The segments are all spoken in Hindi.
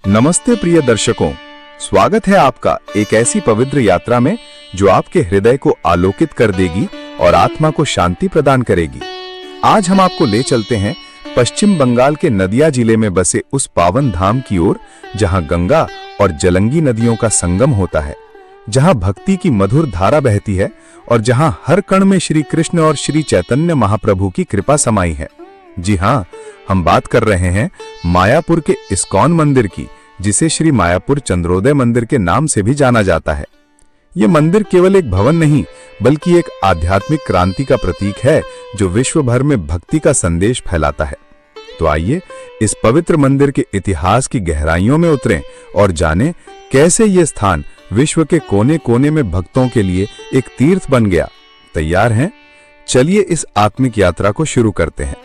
नमस्ते प्रिय दर्शकों, स्वागत है आपका एक ऐसी पवित्र यात्रा में जो आपके हृदय को आलोकित कर देगी और आत्मा को शांति प्रदान करेगी। आज हम आपको ले चलते हैं पश्चिम बंगाल के नदिया जिले में बसे उस पावन धाम की ओर जहां गंगा और जलंगी नदियों का संगम होता है, जहां भक्ति की मधुर धारा बहती है और जहां हर कण में श्री कृष्ण और श्री चैतन्य महाप्रभु की कृपा समाई है। जी हाँ, हम बात कर रहे हैं मायापुर के इस्कॉन मंदिर की, जिसे श्री मायापुर चंद्रोदय मंदिर के नाम से भी जाना जाता है। ये मंदिर केवल एक भवन नहीं, बल्कि एक आध्यात्मिक क्रांति का प्रतीक है जो विश्व भर में भक्ति का संदेश फैलाता है। तो आइए इस पवित्र मंदिर के इतिहास की गहराइयों में उतरें और जानें कैसे ये स्थान विश्व के कोने कोने में भक्तों के लिए एक तीर्थ बन गया। तैयार हैं? चलिए इस आत्मिक यात्रा को शुरू करते हैं।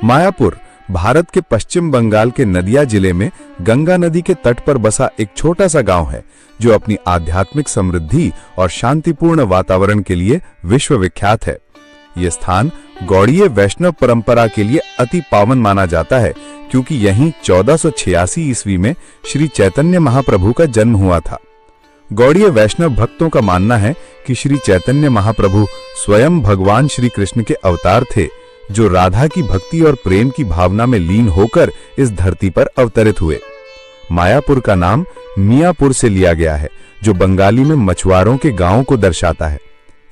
मायापुर भारत के पश्चिम बंगाल के नदिया जिले में गंगा नदी के तट पर बसा एक छोटा सा गांव है, जो अपनी आध्यात्मिक समृद्धि और शांतिपूर्ण वातावरण के लिए विश्व विख्यात है। यह स्थान गौड़ीय वैष्णव परंपरा के लिए अति पावन माना जाता है, क्योंकि यहीं 1486 ईस्वी में श्री चैतन्य महाप्रभु का जन्म हुआ था। गौड़ीय वैष्णव भक्तों का मानना है कि श्री चैतन्य महाप्रभु स्वयं भगवान श्री कृष्ण के अवतार थे, जो राधा की भक्ति और प्रेम की भावना में लीन होकर इस धरती पर अवतरित हुए। मायापुर का नाम मियापुर से लिया गया है, जो बंगाली में मछुआरों के गांव को दर्शाता है।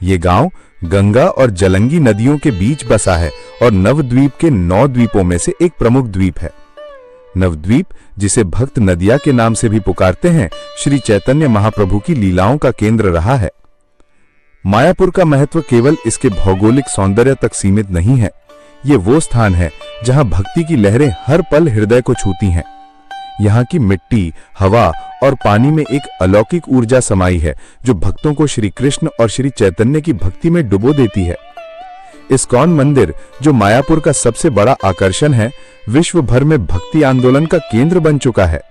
ये गांव गंगा और जलंगी नदियों के बीच बसा है और नवद्वीप के 9 द्वीपों में से एक प्रमुख द्वीप है। नवद्वीप, जिसे भक्त नदिया के नाम से भी पुकारते हैं, श्री चैतन्य महाप्रभु की लीलाओं का केंद्र रहा है। मायापुर का महत्व केवल इसके भौगोलिक सौंदर्य तक सीमित नहीं है। ये वो स्थान है जहां भक्ति की लहरें हर पल हृदय को छूती हैं। यहाँ की मिट्टी, हवा और पानी में एक अलौकिक ऊर्जा समाई है, जो भक्तों को श्री कृष्ण और श्री चैतन्य की भक्ति में डुबो देती है। इस्कॉन मंदिर, जो मायापुर का सबसे बड़ा आकर्षण है, विश्व भर में भक्ति आंदोलन का केंद्र बन चुका है।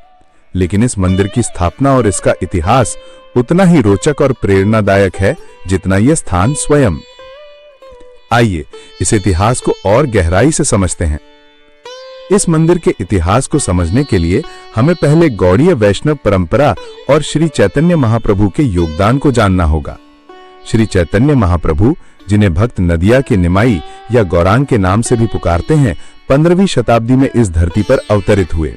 लेकिन इस मंदिर की स्थापना और इसका इतिहास उतना ही रोचक और प्रेरणादायक है जितना यह स्थान स्वयं। आइए इस इतिहास को और गहराई से समझते हैं। इस मंदिर के इतिहास को समझने के लिए हमें पहले गौड़ीय वैष्णव परंपरा और श्री चैतन्य महाप्रभु के योगदान को जानना होगा। श्री चैतन्य महाप्रभु, जिन्हें भक्त नदिया के निमाई या गौरांग के नाम से भी पुकारते हैं, 15वीं शताब्दी में इस धरती पर अवतरित हुए।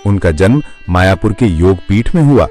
उनका जन्म मायापुर के योग पीठ में हुआ,